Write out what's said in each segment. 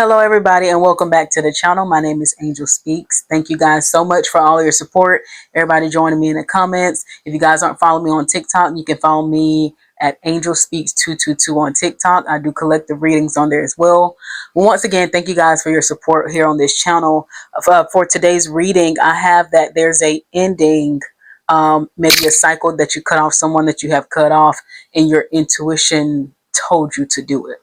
Hello, everybody, and welcome back to the channel. My name is Angel Speaks. Thank you guys so much for all your support. Everybody joining me in the comments. If you guys aren't following me on TikTok, you can follow me at Angel Speaks 222 on TikTok. I do collective readings on there as well. Once again, thank you guys for your support here on this channel. For today's reading, I have that there's a ending, maybe a cycle that you cut off, someone that you have cut off, and your intuition told you to do it,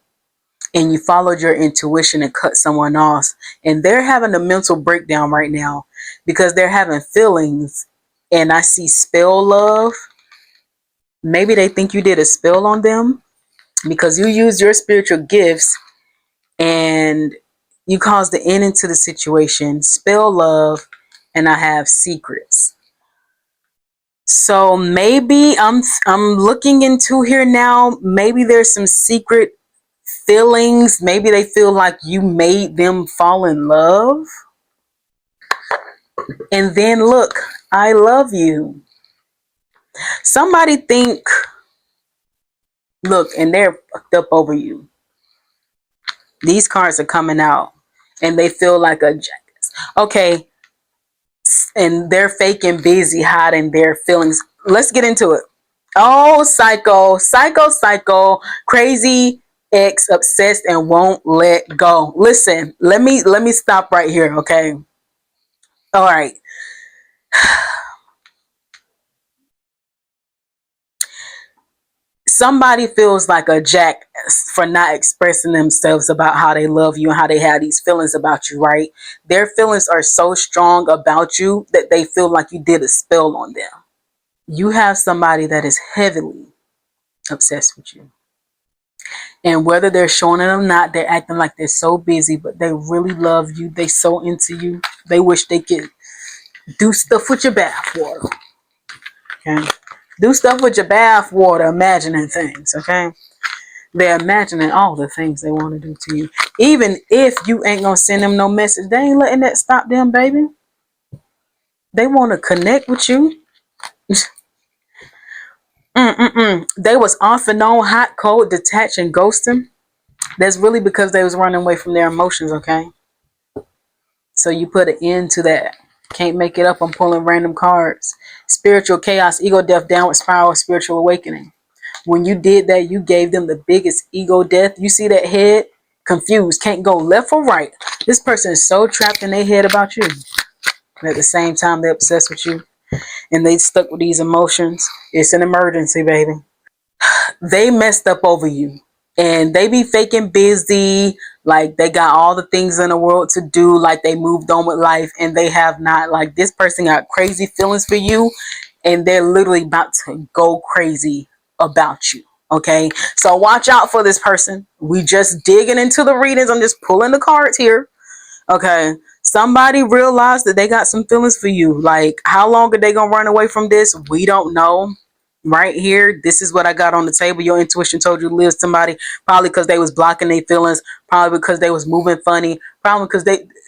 and you followed your intuition and cut someone off, and they're having a mental breakdown right now because they're having feelings. And I see spell love. Maybe they think you did a spell on them because you used your spiritual gifts and you caused the end into the situation. Spell love, and I have secrets. So maybe I'm looking into here now. Maybe there's some secret feelings. Maybe they feel like you made them fall in love. And then look, I love you. Somebody think, look, and they're fucked up over you. These cards are coming out and they feel like a jackass. Okay. And they're faking busy, hiding their feelings. Let's get into it. Oh, psycho, crazy ex, obsessed and won't let go. Listen, let me stop right here, okay? All right. Somebody feels like a jackass for not expressing themselves about how they love you and how they have these feelings about you, right? Their feelings are so strong about you that they feel like you did a spell on them. You have somebody that is heavily obsessed with you. And whether they're showing it or not, they're acting like they're so busy, but they really love you. They so into you. They wish they could do stuff with your bathwater. Okay? Do stuff with your bathwater, imagining things, okay? They're imagining all the things they want to do to you. Even if you ain't gonna send them no message, they ain't letting that stop them, baby. They want to connect with you. They was off and on, hot, cold, detached, and ghosting. That's really because they was running away from their emotions, okay? So you put an end to that. Can't make it up. I'm pulling random cards. Spiritual chaos, ego death, downward spiral, spiritual awakening. When you did that, you gave them the biggest ego death. You see that head? Confused, can't go left or right. This person is so trapped in their head about you. But at the same time, they're obsessed with you. And they stuck with these emotions. It's an emergency, baby. They messed up over you. And they be faking busy, like they got all the things in the world to do, like they moved on with life, and they have not. Like this person got crazy feelings for you, and they're literally about to go crazy about you. Okay, so watch out for this person. We just digging into the readings. I'm just pulling the cards here. Okay, somebody realized that they got some feelings for you. Like, how long are they gonna run away from this? We don't know. Right here, this is what I got on the table. Your intuition told you to leave somebody, probably because they was blocking their feelings, probably because they was moving funny, probably because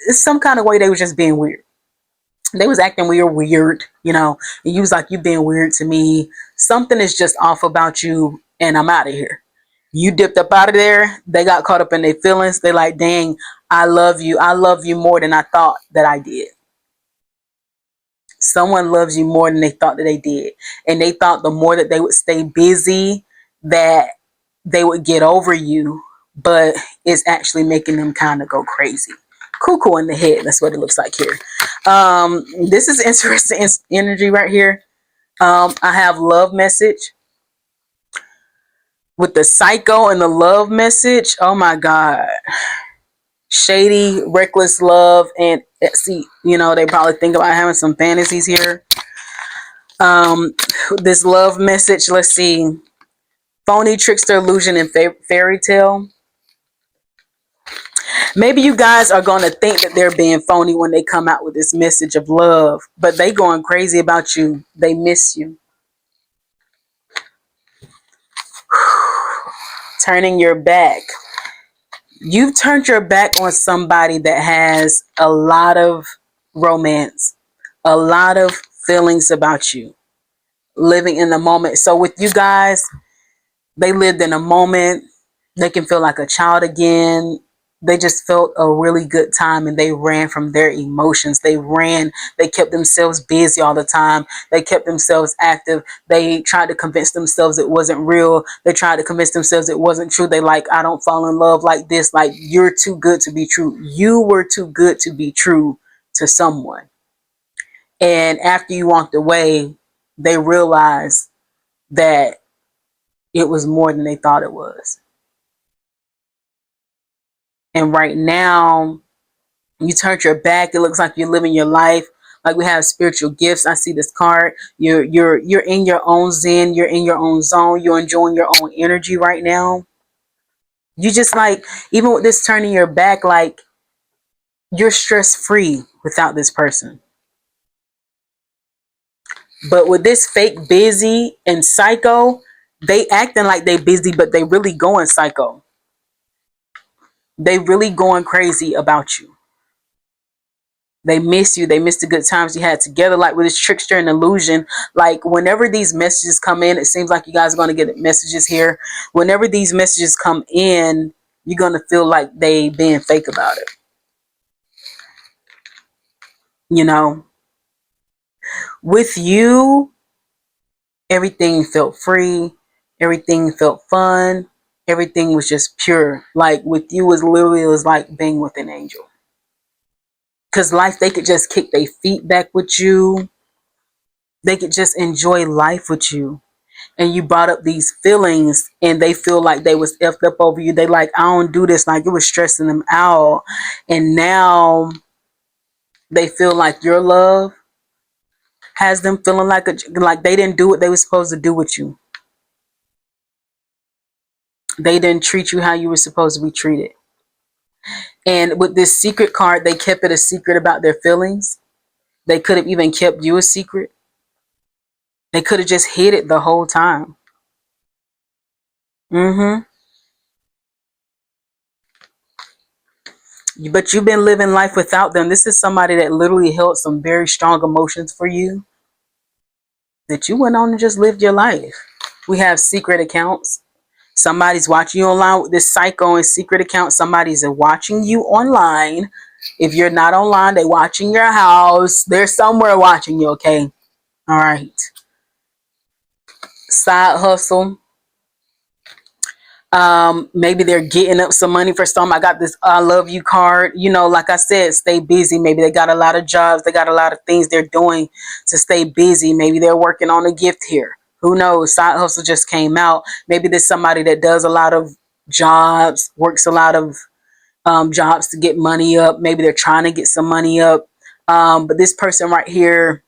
it's some kind of way they was just being weird. They was acting weird, you know, and you was like, you being weird to me. Something is just off about you, and I'm out of here. You dipped up out of there. They got caught up in their feelings. They like, dang, I love you. I love you more than I thought that I did. Someone loves you more than they thought that they did. And they thought the more that they would stay busy, that they would get over you. But it's actually making them kind of go crazy. Cuckoo in the head. That's what it looks like here. This is interesting energy right here. I have love message with the psycho and the love message. Oh my God. Shady, reckless love. And see, you know, they probably think about having some fantasies here. This love message, let's see. Phony, trickster, illusion, and fairy tale. Maybe you guys are going to think that they're being phony when they come out with this message of love, but they going crazy about you. They miss you. Turning your back. You've turned your back on somebody that has a lot of romance, a lot of feelings about you, living in the moment. So with you guys, they lived in a moment. They can feel like a child again. They just felt a really good time and they ran from their emotions. They kept themselves busy all the time. They kept themselves active. They tried to convince themselves it wasn't real. They tried to convince themselves it wasn't true. They like, I don't fall in love like this. Like, you're too good to be true. You were too good to be true to someone. And after you walked away, they realized that it was more than they thought it was. And right now, you turned your back. It looks like you're living your life. Like, we have spiritual gifts. I see this card. You're in your own zen. You're in your own zone. You're enjoying your own energy right now. You just like, even with this turning your back, like, you're stress free without this person. But with this fake busy and psycho, they acting like they busy, but they really going psycho. They really going crazy about you. They miss you. They miss the good times you had together. Like with this trickster and illusion, like whenever these messages come in, it seems like you guys are going to get messages here. Whenever these messages come in, you're going to feel like they being fake about it. You know, with you, everything felt free. Everything felt fun. Everything was just pure. Like with you, it was like being with an angel. Because life, they could just kick their feet back with you. They could just enjoy life with you. And you brought up these feelings and they feel like they was effed up over you. They like, I don't do this. Like, it was stressing them out. And now they feel like your love has them feeling like they didn't do what they were supposed to do with you. They didn't treat you how you were supposed to be treated. And with this secret card, they kept it a secret about their feelings. They could have even kept you a secret. They could have just hid it the whole time. Mm-hmm. But you've been living life without them. This is somebody that literally held some very strong emotions for you, that you went on and just lived your life. We have secret accounts. Somebody's watching you online with this psycho and secret account. Somebody's watching you online. If you're not online, they're watching your house. They're somewhere watching you, okay? All right. Side hustle. Maybe they're getting up some money for some. I got this I love you card. You know, like I said, stay busy. Maybe they got a lot of jobs. They got a lot of things they're doing to stay busy. Maybe they're working on a gift here. Who knows? Side hustle just came out. Maybe there's somebody that does a lot of jobs, works a lot of jobs to get money up. Maybe they're trying to get some money up. But this person right here,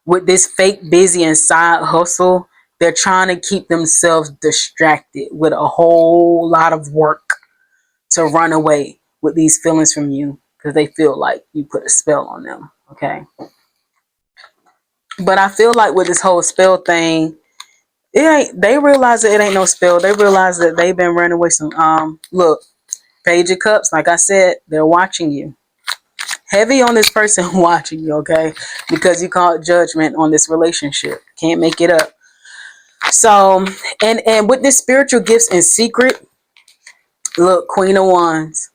with this fake busy and side hustle, they're trying to keep themselves distracted with a whole lot of work to run away with these feelings from you because they feel like you put a spell on them. Okay. But I feel like with this whole spell thing, they realize that it ain't no spell. They realize that they've been running away some look, Page of Cups, like I said, they're watching you. Heavy on this person watching you, okay? Because you called judgment on this relationship. Can't make it up. So, and with this spiritual gifts in secret, look, Queen of Wands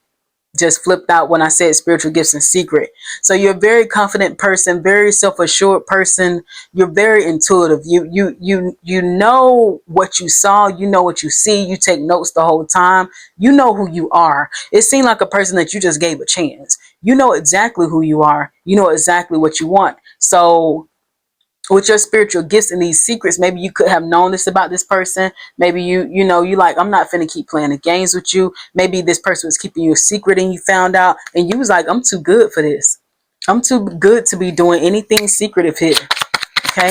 just flipped out when I said spiritual gifts in secret. So you're a very confident person, very self-assured person. You're very intuitive. You know what you saw, you know what you see, you take notes the whole time. You know who you are. It seemed like a person that you just gave a chance. You know exactly who you are. You know exactly what you want. So with your spiritual gifts and these secrets, maybe you could have known this about this person. Maybe you know, you like, I'm not finna keep playing the games with you. Maybe this person was keeping you a secret and you found out and you was like, I'm too good for this. I'm too good to be doing anything secretive here. Okay.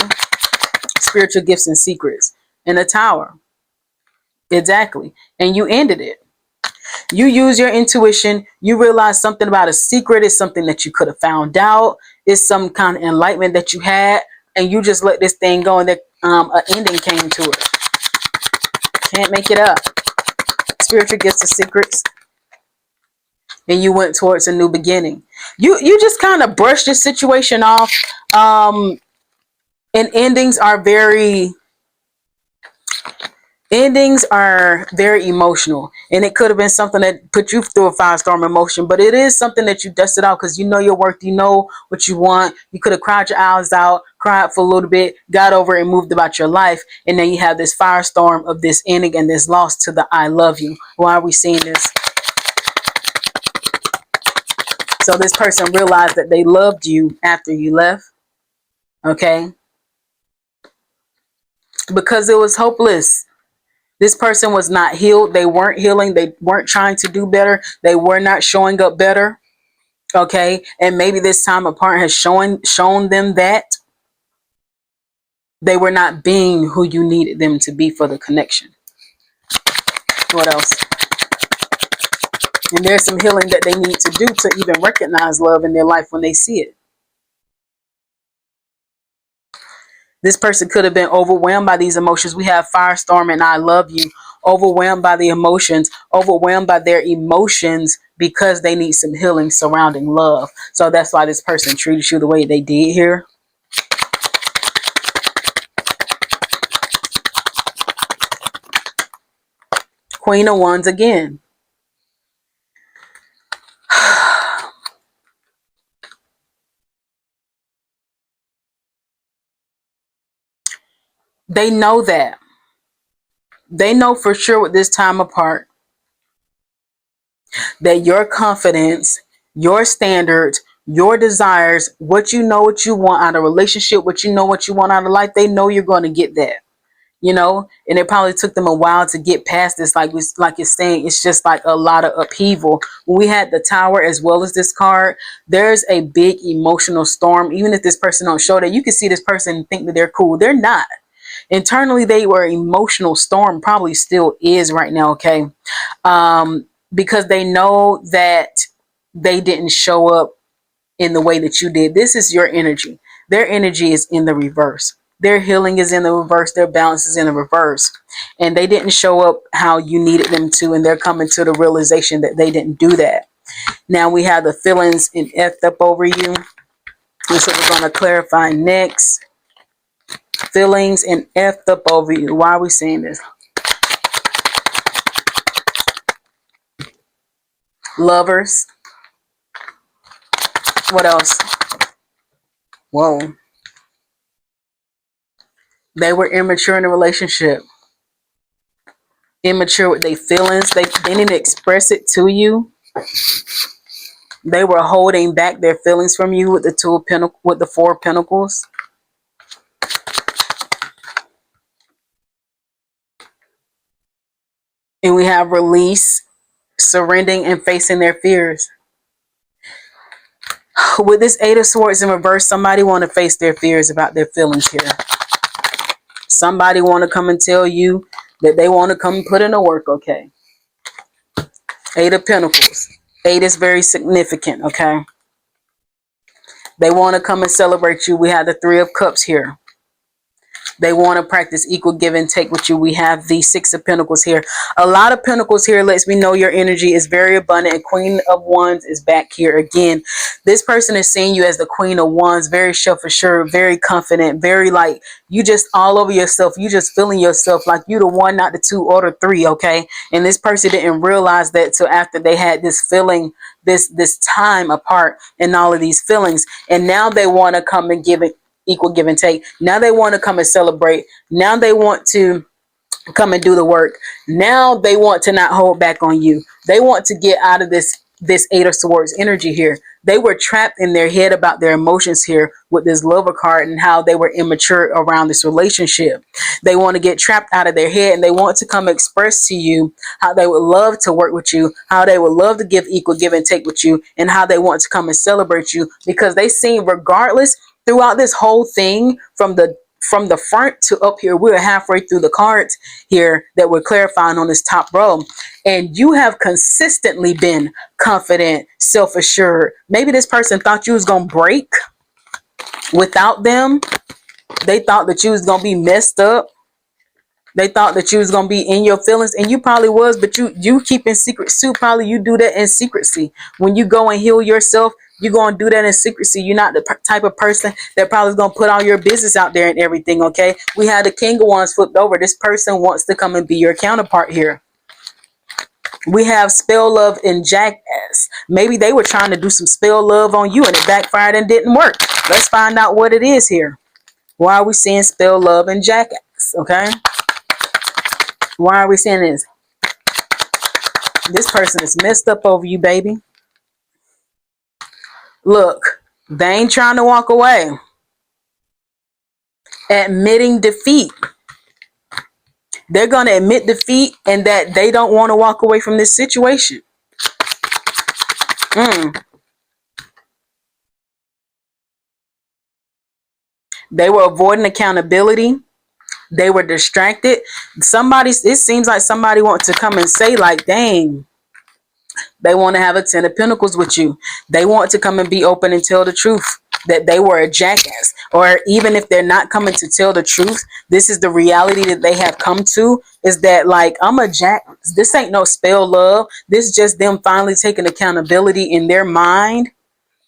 Spiritual gifts and secrets in a tower. Exactly. And you ended it. You use your intuition. You realize something about a secret is something that you could have found out. It's some kind of enlightenment that you had, and you just let this thing go, and that an ending came to it. Can't make it up. Spiritual gifts and secrets, and you went towards a new beginning. You just kind of brushed this situation off. And endings are very Endings are very emotional, and it could have been something that put you through a firestorm emotion, but it is something that you dusted out because you know your worth, you know what you want. You could have cried your eyes out, cried for a little bit, got over it, and moved about your life, and then you have this firestorm of this ending and this loss to the I love you. Why are we seeing this? So this person realized that they loved you after you left, okay? Because it was hopeless. This person was not healed. They weren't healing. They weren't trying to do better. They were not showing up better. Okay. And maybe this time apart has shown them that they were not being who you needed them to be for the connection. What else? And there's some healing that they need to do to even recognize love in their life when they see it. This person could have been overwhelmed by these emotions. We have firestorm and I love you. Overwhelmed by the emotions, overwhelmed by their emotions because they need some healing surrounding love. So that's why this person treated you the way they did here. Queen of Wands again. They know that. They know for sure with this time apart that your confidence, your standards, your desires, what you know what you want out of a relationship, what you know what you want out of life, they know you're going to get that. You know, and it probably took them a while to get past this. Like it's saying, it's just like a lot of upheaval. When we had the Tower as well as this card, there's a big emotional storm. Even if this person don't show that, you can see this person and think that they're cool. They're not. Internally, they were emotional storm, probably still is right now. Okay. Because they know that they didn't show up in the way that you did. This is your energy. Their energy is in the reverse. Their healing is in the reverse. Their balance is in the reverse. And they didn't show up how you needed them to. And they're coming to the realization that they didn't do that. Now we have the feelings and effed up over you. And so we're going to clarify next. Feelings and effed up over you. Why are we saying this? Lovers. What else? Whoa. They were immature in a relationship. Immature with their feelings. They didn't express it to you. They were holding back their feelings from you with the Two of Pentacles, with the Four of Pentacles. And we have release, surrendering, and facing their fears. With this Eight of Swords in reverse, somebody want to face their fears about their feelings here. Somebody want to come and tell you that they want to come and put in the work, okay? Eight of Pentacles. Eight is very significant, okay? They want to come and celebrate you. We have the Three of Cups here. They want to practice equal give and take with you. We have the Six of Pentacles here. A lot of Pentacles here lets me know your energy is very abundant. And Queen of Wands is back here again. This person is seeing you as the Queen of Wands. Very self-assured, very confident, very like you just all over yourself. You just feeling yourself like you the one, not the two or the three, okay? And this person didn't realize that till after they had this feeling, this time apart and all of these feelings. And now they want to come and give it equal give and take. Now they want to come and celebrate. Now they want to come and do the work. Now they want to not hold back on you. They want to get out of this Eight of Swords energy here. They were trapped in their head about their emotions here with this Lover card and how they were immature around this relationship. They want to get trapped out of their head and they want to come express to you how they would love to work with you, how they would love to give equal give and take with you, and how they want to come and celebrate you because they seem regardless throughout this whole thing from the front to up here, we're halfway through the cards here that we're clarifying on this top row. And you have consistently been confident, self-assured. Maybe this person thought you was going to break without them. They thought that you was going to be messed up. They thought that you was going to be in your feelings, and you probably was, but you keep in secret too. Probably you do that in secrecy. When you go and heal yourself, You're going to do that in secrecy. You're not the type of person that probably is going to put all your business out there and everything, okay? We had the King of Wands flipped over. This person wants to come and be your counterpart here. We have spell love and jackass. Maybe they were trying to do some spell love on you and it backfired and didn't work. Let's find out what it is here. Why are we seeing spell love and jackass, okay? Why are we seeing this? This person is messed up over you, baby. Look, they ain't trying to walk away. Admitting defeat. They're going to admit defeat and that they don't want to walk away from this situation. They were avoiding accountability. They were distracted. It seems like somebody wants to come and say like, dang, they want to have a 10 of Pentacles with you. They want to come and be open and tell the truth that they were a jackass. Or even if they're not coming to tell the truth, this is the reality that they have come to, is that like, I'm a jackass. This ain't no spell love. This is just them finally taking accountability in their mind.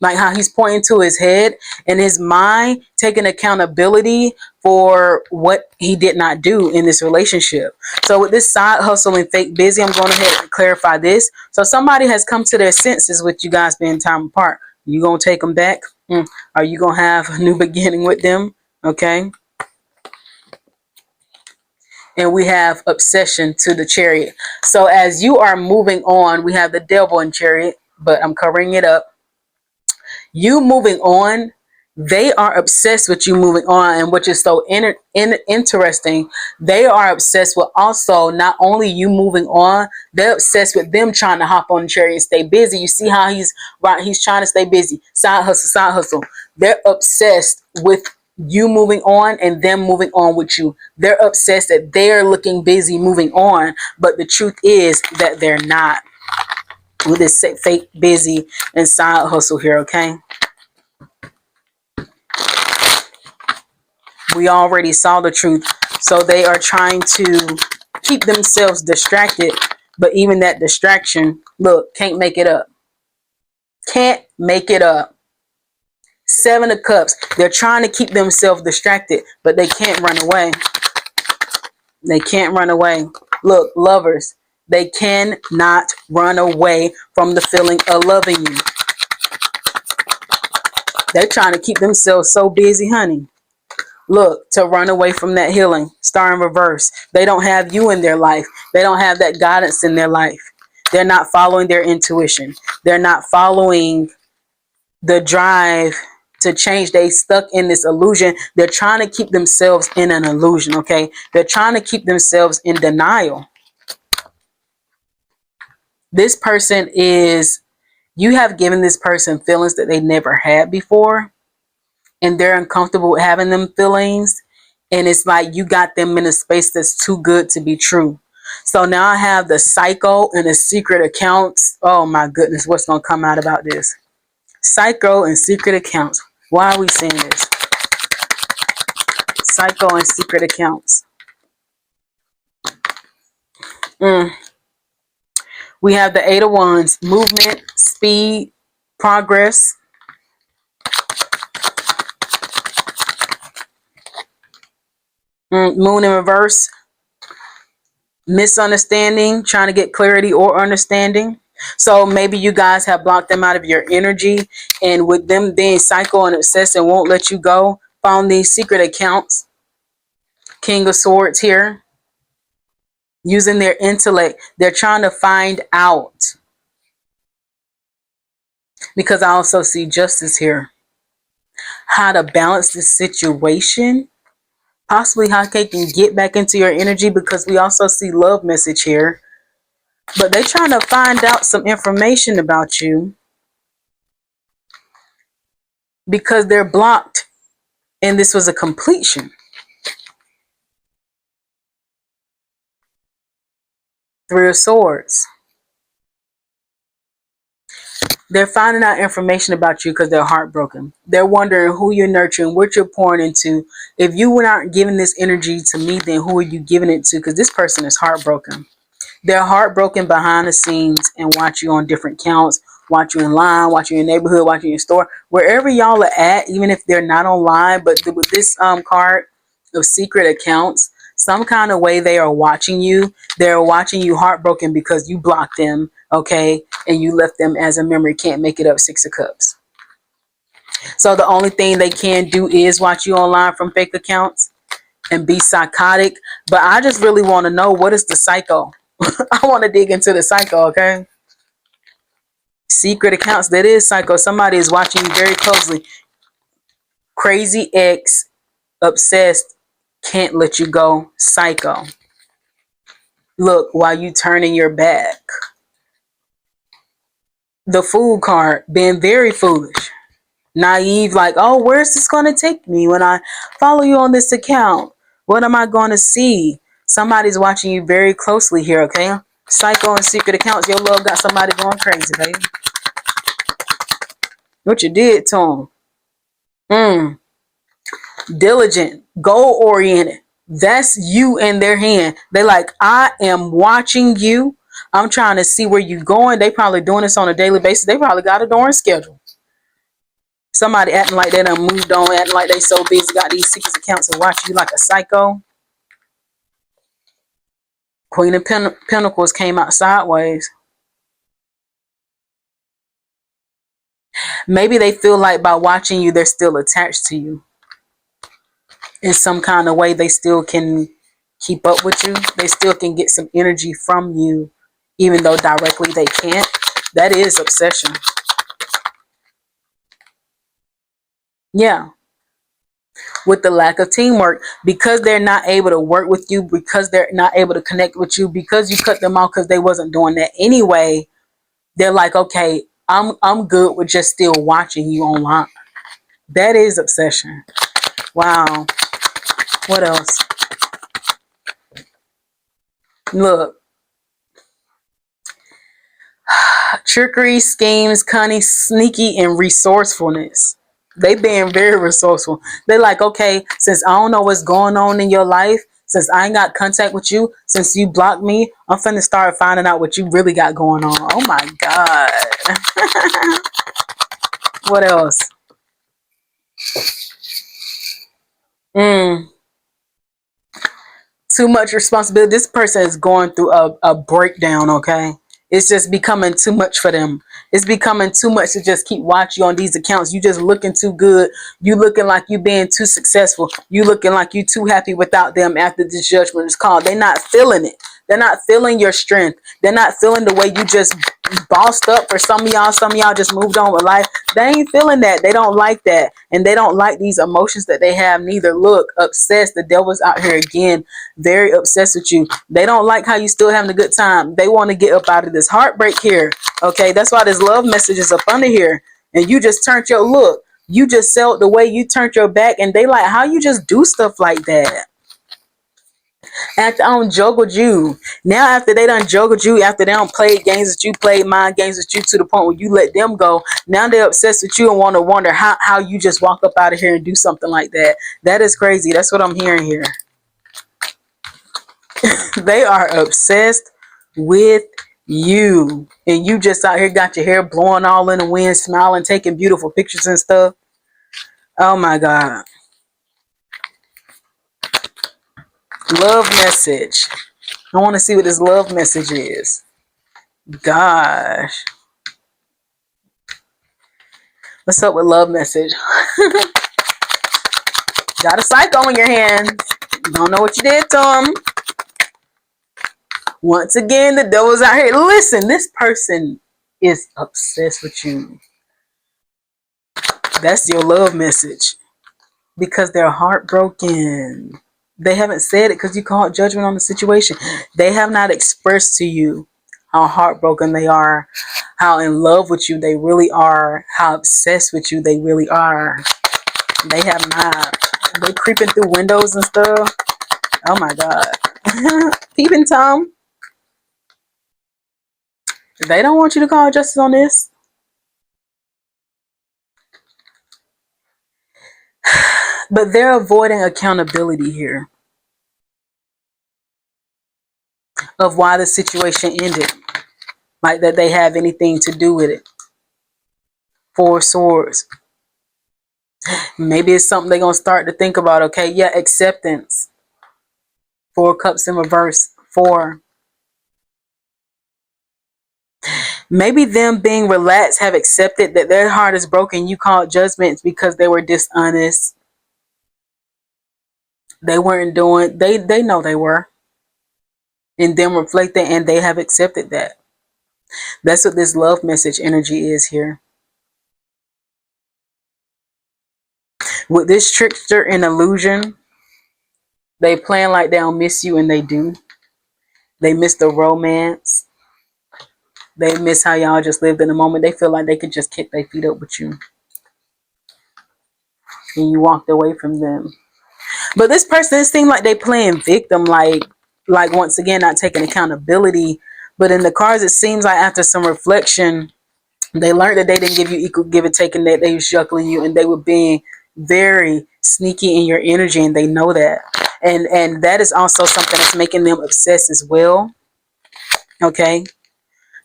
Like how he's pointing to his head and his mind, taking accountability for what he did not do in this relationship. So with this side hustle and fake busy, I'm going ahead and clarify this. So somebody has come to their senses with you guys being time apart. You going to take them back? Are you going to have a new beginning with them? Okay. And we have obsession to the Chariot. So as you are moving on, we have the Devil in Chariot, but I'm covering it up. You moving on, they are obsessed with you moving on. And which is so interesting, they are obsessed with also not only you moving on, they're obsessed with them trying to hop on the chariot and stay busy. You see how he's trying to stay busy. Side hustle. They're obsessed with you moving on and them moving on with you. They're obsessed that they're looking busy moving on, but the truth is that they're not. With this fake busy and side hustle here, okay? We already saw the truth. So they are trying to keep themselves distracted, but even that distraction, look, can't make it up. Can't make it up. 7 of Cups. They're trying to keep themselves distracted, but they can't run away. They can't run away. Look, lovers. They cannot run away from the feeling of loving you. They're trying to keep themselves so busy, honey. Look, to run away from that healing. Star in reverse. They don't have you in their life. They don't have that guidance in their life. They're not following their intuition. They're not following the drive to change. They stuck in this illusion. They're trying to keep themselves in an illusion, okay? They're trying to keep themselves in denial. This person is, you have given this person feelings that they never had before, and they're uncomfortable with having them feelings. And it's like you got them in a space that's too good to be true. So now I have the Psycho and the secret accounts. Oh my goodness, what's going to come out about this? Psycho and secret accounts. Why are we seeing this? Psycho and secret accounts. We have the 8 of Wands. Movement, speed, progress. Moon in reverse. Misunderstanding, trying to get clarity or understanding. So maybe you guys have blocked them out of your energy, and with them being psycho and obsessed and won't let you go, found these secret accounts. King of Swords here. Using their intellect, they're trying to find out. Because I also see justice here. How to balance this situation. Possibly how they can get back into your energy, because we also see love message here. But they're trying to find out some information about you because they're blocked, and this was a completion. 3 of Swords. They're finding out information about you because they're heartbroken. They're wondering who you're nurturing, what you're pouring into. If you were not giving this energy to me, then who are you giving it to? Because this person is heartbroken. They're heartbroken behind the scenes and watch you on different counts, watch you in line, watch you in your neighborhood, watch you in your store, wherever y'all are at, even if they're not online. But with this card of secret accounts, some kind of way they are watching you. They're watching you heartbroken because you blocked them, okay, and you left them as a memory. Can't make it up. Six of Cups. So the only thing they can do is watch you online from fake accounts and be psychotic. But I just really want to know, what is the psycho? I want to dig into the psycho, okay? Secret accounts, that is psycho. Somebody is watching you very closely. Crazy ex, obsessed, can't let you go, psycho. Look, while you turning your back. The fool card, being very foolish. Naive, like, oh, where's this going to take me when I follow you on this account? What am I going to see? Somebody's watching you very closely here, okay? Psycho and secret accounts, your love got somebody going crazy, baby. What you did to them? Diligent, goal oriented. That's you in their hand. They like, I am watching you. I'm trying to see where you going. They probably doing this on a daily basis. They probably got a darn schedule. Somebody acting like they done moved on, acting like they so busy, got these secret accounts and watch you like a psycho. Queen of Pentacles came out sideways. Maybe they feel like by watching you, they're still attached to you. In some kind of way, they still can keep up with you. They still can get some energy from you, even though directly they can't. That is obsession. Yeah. With the lack of teamwork, because they're not able to work with you, because they're not able to connect with you, because you cut them off because they wasn't doing that anyway, they're like, okay, I'm good with just still watching you online. That is obsession. Wow. What else? Look. Trickery, schemes, cunning, sneaky, and resourcefulness. They being very resourceful. They like, okay, since I don't know what's going on in your life, since I ain't got contact with you, since you blocked me, I'm finna start finding out what you really got going on. Oh my God. What else? Too much responsibility. This person is going through a breakdown, okay? It's just becoming too much for them. It's becoming too much to just keep watching you on these accounts. You just looking too good. You looking like you being too successful. You looking like you too happy without them after this judgment is called. They're not feeling it. They're not feeling your strength. They're not feeling the way you just bossed up. For some of y'all just moved on with life. They ain't feeling that. They don't like that. And they don't like these emotions that they have neither. Look, obsessed. The devil's out here again, very obsessed with you. They don't like how you still having a good time. They want to get up out of this heartbreak here. Okay, that's why this love message is up under here. And you just turned your look. You just sold the way you turned your back, and they like, how you just do stuff like that? After I don't juggled you. Now after they done juggled you, after they don't play games with you, played mind games with you to the point where you let them go, now they're obsessed with you and want to wonder how you just walk up out of here and do something like that. That is crazy. That's what I'm hearing here. They are obsessed with you. And you just out here got your hair blowing all in the wind, smiling, taking beautiful pictures and stuff. Oh my God. Love message. I want to see what this love message is. Gosh. What's up with love message? Got a psycho in your hands. Don't know what you did to him. Once again, the devil's out here. Listen, this person is obsessed with you. That's your love message. Because they're heartbroken. They haven't said it because you called judgment on the situation. They have not expressed to you how heartbroken they are, how in love with you they really are, how obsessed with you they really are. They have not. They creeping through windows and stuff. Oh my God. Peeping Tom. They don't want you to call justice on this. But they're avoiding accountability here. of why the situation ended. Like that they have anything to do with it. Four of Swords. Maybe it's something they're going to start to think about. Okay, yeah, acceptance. Four of Cups in reverse. Four. Maybe them being relaxed have accepted that their heart is broken. You called judgments because they were dishonest. They weren't doing, they know they were. And them reflecting, and they have accepted that. That's what this love message energy is here. With this trickster and illusion, they plan like they don't miss you, and they do. They miss the romance. They miss how y'all just lived in the moment. They feel like they could just kick their feet up with you. And you walked away from them. But this person, it seems like they playing victim, like once again, not taking accountability. But in the cards, it seems like after some reflection, they learned that they didn't give you equal give and take, and that they was juggling you, and they were being very sneaky in your energy, and they know that. And that is also something that's making them obsessed as well. Okay.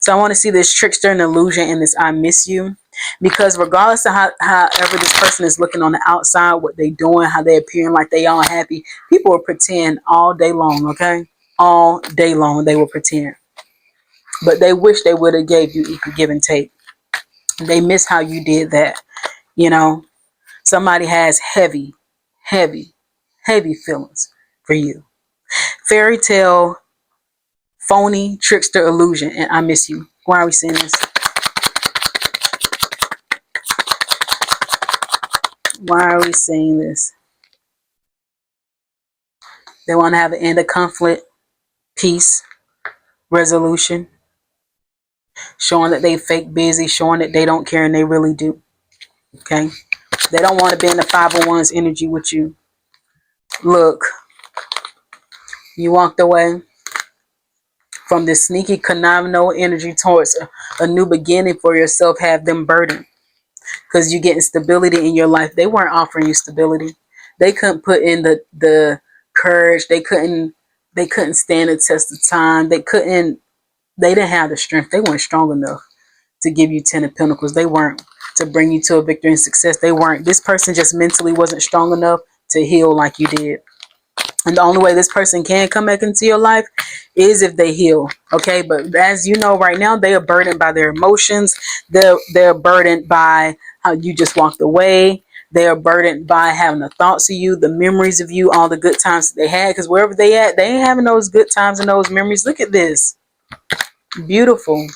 So I want to see this trickster and illusion and this I miss you. Because regardless of however this person is looking on the outside, what they doing, how they appearing like they all happy, people will pretend all day long, okay? All day long they will pretend. But they wish they would have gave you equal give and take. They miss how you did that, you know? Somebody has heavy, heavy, heavy feelings for you. Fairy tale, phony, trickster, illusion, and I miss you. Why are we seeing this? Why are we saying this? They want to have an end of conflict, peace, resolution, showing that they fake busy, showing that they don't care, and they really do. Okay? They don't want to be in the 501's energy with you. Look, you walked away from this sneaky, conniving energy towards a new beginning for yourself, have them burdened. Because you're getting stability in your life. They weren't offering you stability. They couldn't put in the courage. They couldn't stand the test of time. They didn't have the strength. They weren't strong enough to give you 10 of Pentacles. They weren't to bring you to a victory and success. They weren't. This person just mentally wasn't strong enough to heal like you did. And the only way this person can come back into your life is if they heal. Okay. But as you know, right now, they are burdened by their emotions. They're burdened by how you just walked away. They are burdened by having the thoughts of you, the memories of you, all the good times that they had. Because wherever they at, they ain't having those good times and those memories. Look at this. Beautiful.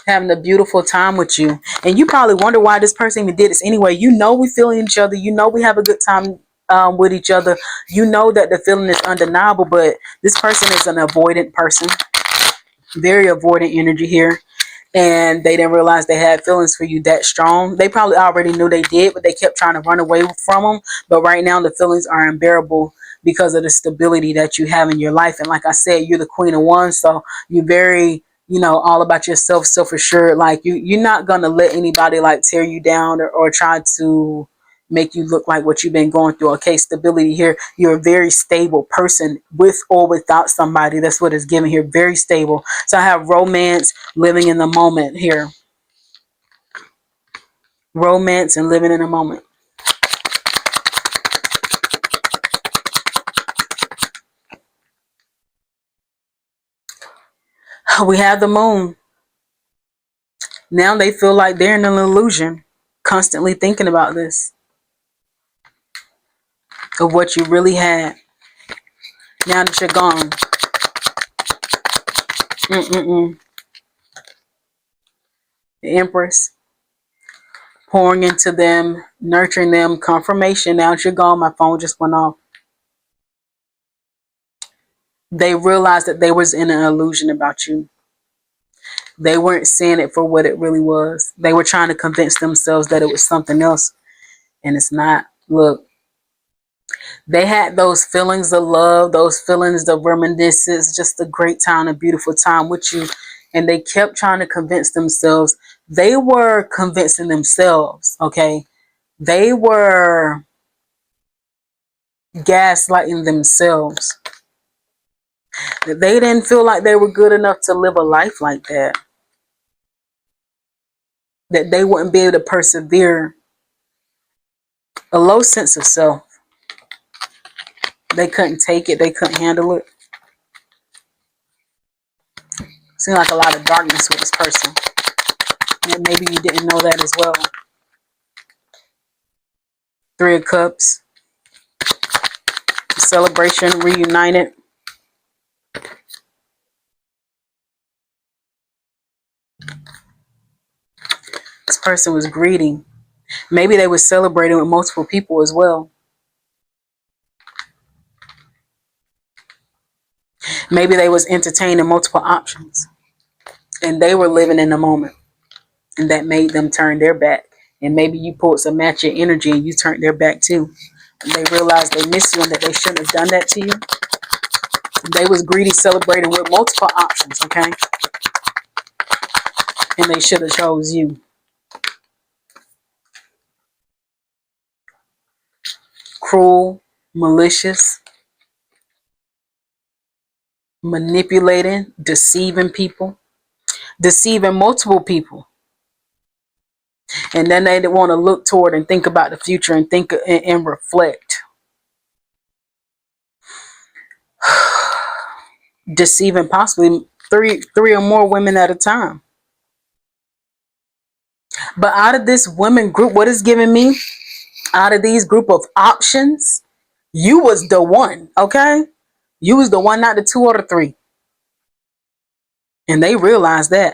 Having a beautiful time with you. And you probably wonder why this person even did this anyway. You know we feel each other. You know we have a good time with each other. You know that the feeling is undeniable, but this person is an avoidant person. Very avoidant energy here. And they didn't realize they had feelings for you that strong. They probably already knew they did, but they kept trying to run away from them. But right now the feelings are unbearable because of the stability that you have in your life. And like I said, you're the Queen of Wands, so you're very, all about yourself, self-assured. Like you're not gonna let anybody like tear you down or try to make you look like what you've been going through. Okay, stability here. You're a very stable person with or without somebody. That's what it's given here. Very stable. So I have romance, living in the moment here. Romance and living in the moment. We have the moon. Now they feel like they're in an illusion, constantly thinking about this, of what you really had. Now that you're gone. The Empress. Pouring into them, nurturing them, confirmation. Now that you're gone, my phone just went off. They realized that they was in an illusion about you. They weren't seeing it for what it really was. They were trying to convince themselves that it was something else, and it's not. Look, they had those feelings of love, those feelings of reminiscence, just a great time, a beautiful time with you. And they kept trying to convince themselves. They were convincing themselves, okay? They were gaslighting themselves. They didn't feel like they were good enough to live a life like that. That they wouldn't be able to persevere. A low sense of self. They couldn't take it. They couldn't handle it. Seemed like a lot of darkness with this person. And maybe you didn't know that as well. Three of Cups. Celebration, reunited. This person was greedy. Maybe they were celebrating with multiple people as well. Maybe they was entertaining multiple options. And they were living in the moment. And that made them turn their back. And maybe you pulled some matching energy and you turned their back too. And they realized they missed you and that they shouldn't have done that to you. They was greedy, celebrating with multiple options, okay? And they should have chose you. Cruel, malicious, manipulating, deceiving people, deceiving multiple people. And then they want to look toward and think about the future and think and reflect. Deceiving possibly three or more women at a time. But out of this women group, what is giving me? Out of these group of options, you was the one, okay? You was the one, not the two or the three. And they realized that.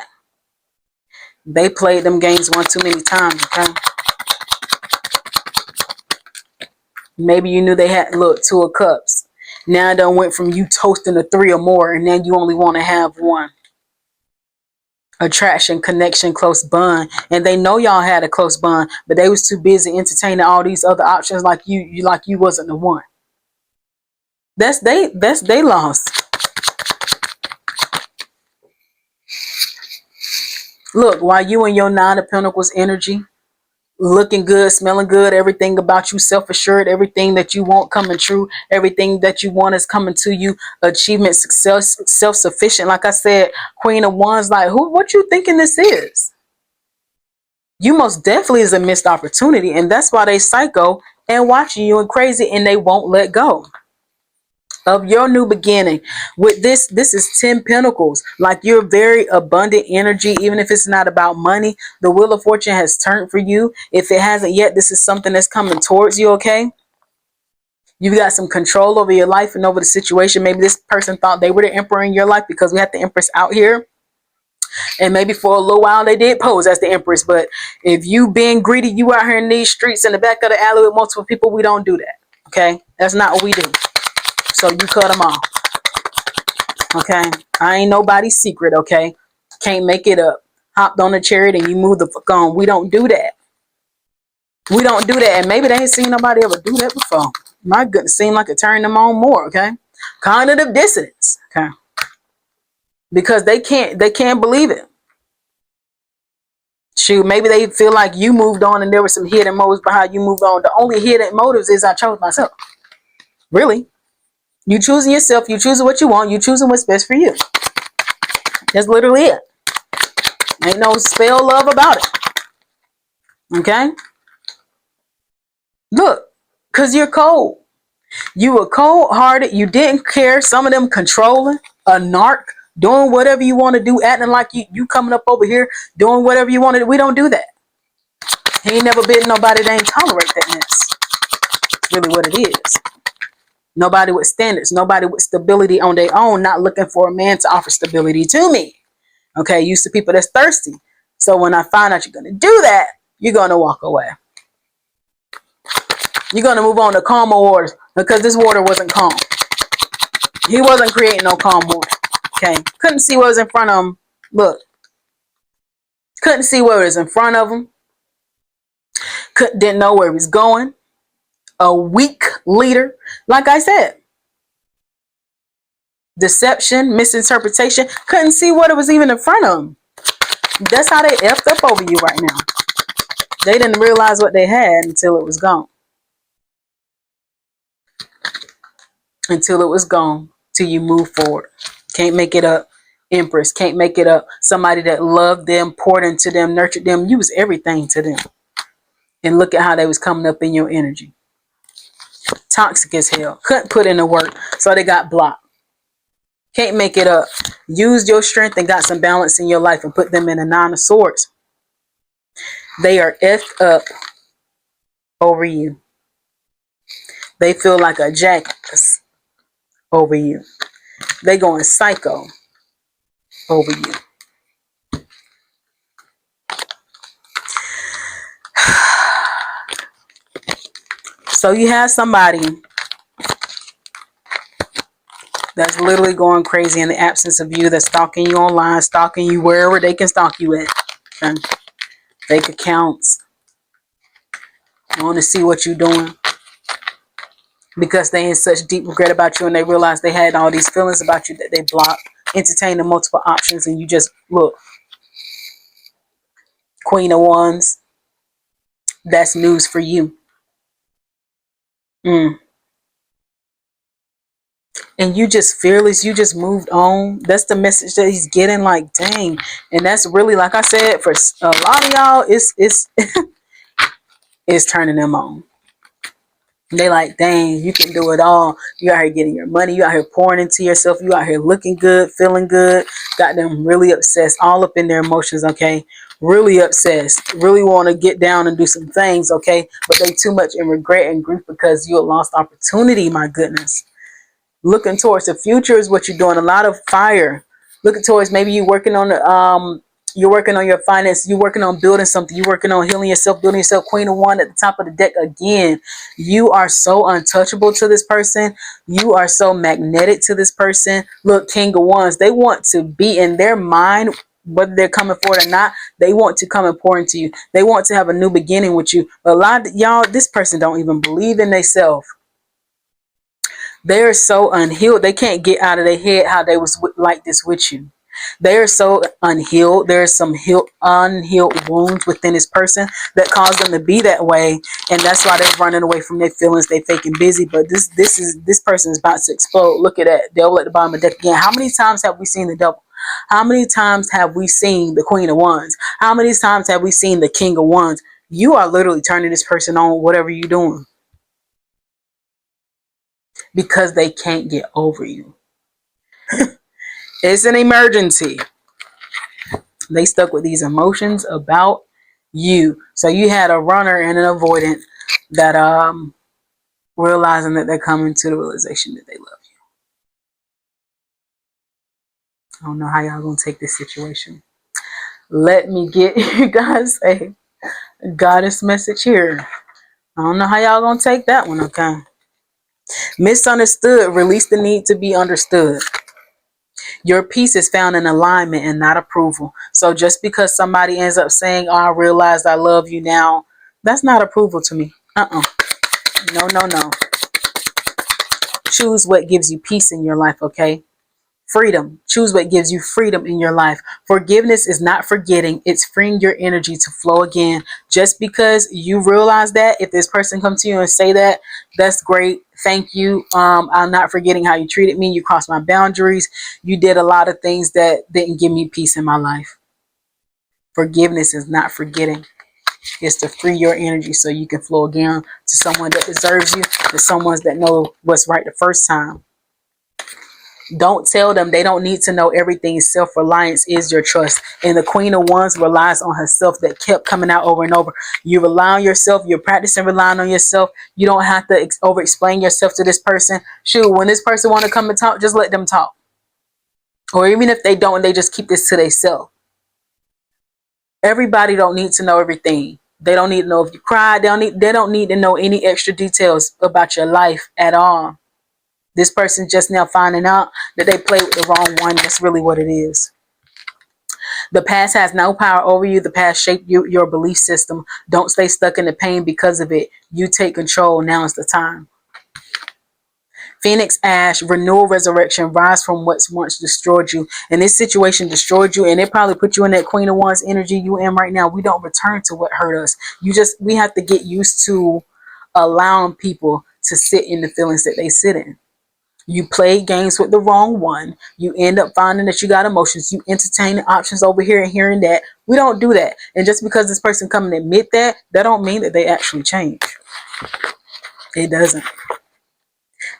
They played them games one too many times, okay? Maybe you knew they had, look, Two of Cups. Now it done went from you toasting to three or more, and then you only want to have one. Attraction, connection, close bond. And they know y'all had a close bond, but they was too busy entertaining all these other options like you wasn't the one. That's they lost. Look, while you and your Nine of Pentacles energy, looking good, smelling good, everything about you self-assured, everything that you want coming true, everything that you want is coming to you, achievement, success, self-sufficient. Like I said, Queen of Wands, like, what you thinking this is? You most definitely is a missed opportunity, and that's why they psycho and watching you and crazy, and they won't let go of your new beginning. With this is 10 Pentacles. Like, you're very abundant energy. Even if it's not about money, the Wheel of Fortune has turned for you. If it hasn't yet, this is something that's coming towards you, okay? You've got some control over your life and over the situation. Maybe this person thought they were the emperor in your life because we have the Empress out here. And maybe for a little while they did pose as the Empress. But if you being greedy, you out here in these streets in the back of the alley with multiple people, we don't do that, okay? That's not what we do. So you cut them off. Okay, I ain't nobody's secret. Okay, can't make it up. Hopped on a chariot and you move the fuck on. We don't do that. We don't do that. And maybe they ain't seen nobody ever do that before. My goodness, seemed like it turned them on more. Okay, cognitive dissonance. Okay, because they can't believe it. Shoot, maybe they feel like you moved on and there were some hidden motives behind you moved on. The only hidden motives is I chose myself. Really, you choosing yourself. You choosing what you want. You choosing what's best for you. That's literally it. Ain't no spell love about it. Okay? Look, because you're cold. You were cold-hearted. You didn't care. Some of them controlling, a narc, doing whatever you want to do, acting like you coming up over here, doing whatever you want to do. We don't do that. He ain't never been nobody that ain't tolerate that mess. It's really what it is. Nobody with standards. Nobody with stability on their own, not looking for a man to offer stability to me. Okay? Used to people that's thirsty. So when I find out you're going to do that, you're going to walk away. You're going to move on to calmer waters because this water wasn't calm. He wasn't creating no calm water. Okay. Couldn't see what was in front of him. Look. Couldn't see what was in front of him. Didn't know where he was going. A weak leader. Like I said. Deception, misinterpretation. Couldn't see what was even in front of him. That's how they effed up over you right now. They didn't realize what they had until it was gone. Until it was gone. till you move forward. Can't make it up. Empress, can't make it up. Somebody that loved them, poured into them, nurtured them, you was everything to them. And look at how they was coming up in your energy. Toxic as hell. Couldn't put in the work, so they got blocked. Can't make it up. Used your strength and got some balance in your life and put them in a 9 of swords. They are effed up over you. They feel like a jackass over you. They going psycho over you. So you have somebody that's literally going crazy in the absence of you, that's stalking you online, stalking you wherever they can stalk you at. Okay? Fake accounts. Want to see what you're doing. Because they in such deep regret about you and they realize they had all these feelings about you that they blocked, entertaining multiple options, and you just look. Queen of Wands. That's news for you. And you just fearless, you just moved on. That's the message that he's getting, like, dang. And that's really, like I said, for a lot of y'all, it's it's turning them on. They like, dang, you can do it all. You out here getting your money, you out here pouring into yourself, you out here looking good, feeling good. Got them really obsessed, all up in their emotions, okay? Really obsessed, really want to get down and do some things, okay? But they too much in regret and grief because you lost opportunity, my goodness. Looking towards the future is what you're doing. A lot of fire. Looking towards, maybe you're working on you're working on your finance. You're working on building something. You're working on healing yourself, building yourself. Queen of Wands at the top of the deck again. You are so untouchable to this person. You are so magnetic to this person. Look, King of Wands. They want to be in their mind, whether they're coming forward or not. They want to come and pour into you. They want to have a new beginning with you. But a lot of y'all, this person don't even believe in themselves. They're so unhealed. They can't get out of their head how they was like this with you. They're so unhealed. There's some unhealed wounds within this person that caused them to be that way, and that's why they're running away from their feelings. They faking busy, but this person is about to explode. Look at that devil at the bottom of the deck again. How many times have we seen the devil? How many times have we seen the Queen of Wands? How many times have we seen the King of Wands? You are literally turning this person on, whatever you're doing, because they can't get over you. It's an emergency. They stuck with these emotions about you. So you had a runner and an avoidant that realizing that they're coming to the realization that they love you. I don't know how y'all gonna take this situation. Let me get you guys a goddess message here. I don't know how y'all gonna take that one, okay? Misunderstood. Release the need to be understood. Your peace is found in alignment and not approval. So just because somebody ends up saying, oh, I realized I love you now, that's not approval to me. No, no, no. Choose what gives you peace in your life, okay? Freedom. Choose what gives you freedom in your life. Forgiveness is not forgetting. It's freeing your energy to flow again. Just because you realize that, if this person comes to you and say that, that's great. Thank you. I'm not forgetting how you treated me. You crossed my boundaries. You did a lot of things that didn't give me peace in my life. Forgiveness is not forgetting. It's to free your energy so you can flow again to someone that deserves you, to someone that knows what's right the first time. Don't tell them. They don't need to know everything. Self-reliance is your trust. And the Queen of Wands relies on herself. That kept coming out over and over. You rely on yourself. You're practicing relying on yourself. You don't have to over-explain yourself to this person. Shoot, when this person want to come and talk, just let them talk. Or even if they don't, and they just keep this to themselves. Everybody don't need to know everything. They don't need to know if you cried. They don't need to know any extra details about your life at all. This person just now finding out that they played with the wrong one. That's really what it is. The past has no power over you. The past shaped your belief system. Don't stay stuck in the pain because of it. You take control. Now is the time. Phoenix ash, renewal, resurrection, rise from what's once destroyed you. And this situation destroyed you, and it probably put you in that Queen of Wands energy you in right now. We don't return to what hurt us. We have to get used to allowing people to sit in the feelings that they sit in. You played games with the wrong one. You end up finding that you got emotions. You entertain the options over here and hearing that. We don't do that. And just because this person come and admit that, that don't mean that they actually change. It doesn't.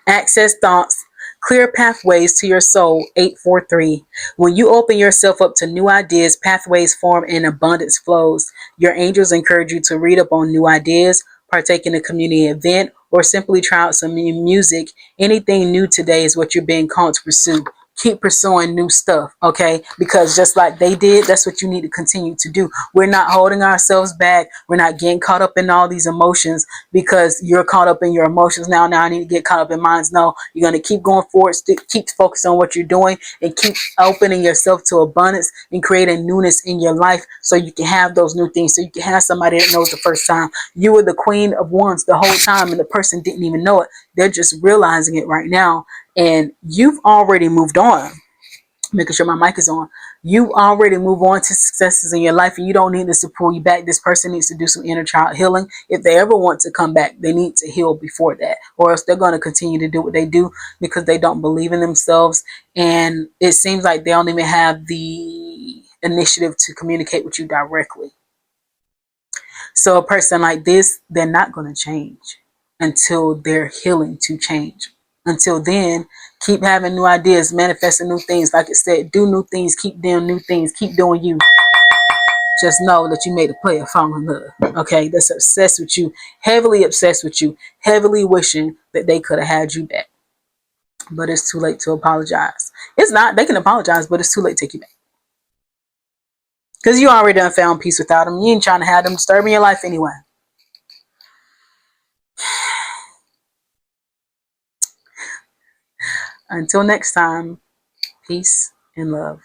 Access thoughts, clear pathways to your soul, 843. When you open yourself up to new ideas, pathways form and abundance flows. Your angels encourage you to read up on new ideas, partake in a community event, or simply try out some new music. Anything new today is what you're being called to pursue. Keep pursuing new stuff, okay? Because just like they did, that's what you need to continue to do. We're not holding ourselves back. We're not getting caught up in all these emotions because you're caught up in your emotions now. Now I need to get caught up in mine. No, you're going to keep going forward, keep focused on what you're doing, and keep opening yourself to abundance and creating newness in your life so you can have those new things. So you can have somebody that knows the first time you were the queen of wands the whole time and the person didn't even know it. They're just realizing it right now. And you've already moved on. Making sure my mic is on. You already move on to successes in your life, and you don't need this to pull you back. This person needs to do some inner child healing. If they ever want to come back, they need to heal before that, or else they're going to continue to do what they do because they don't believe in themselves. And it seems like they don't even have the initiative to communicate with you directly. So a person like this, they're not going to change until they're healing to change. Until then, keep having new ideas, manifesting new things. Like I said, do new things, keep doing new things, keep doing you. Just know that you made a player fall in love. Okay, that's obsessed with you, heavily obsessed with you, heavily wishing that they could have had you back. But it's too late to apologize. It's not, they can apologize, but it's too late to take you back. Because you already done found peace without them. You ain't trying to have them disturbing your life anyway. Until next time, peace and love.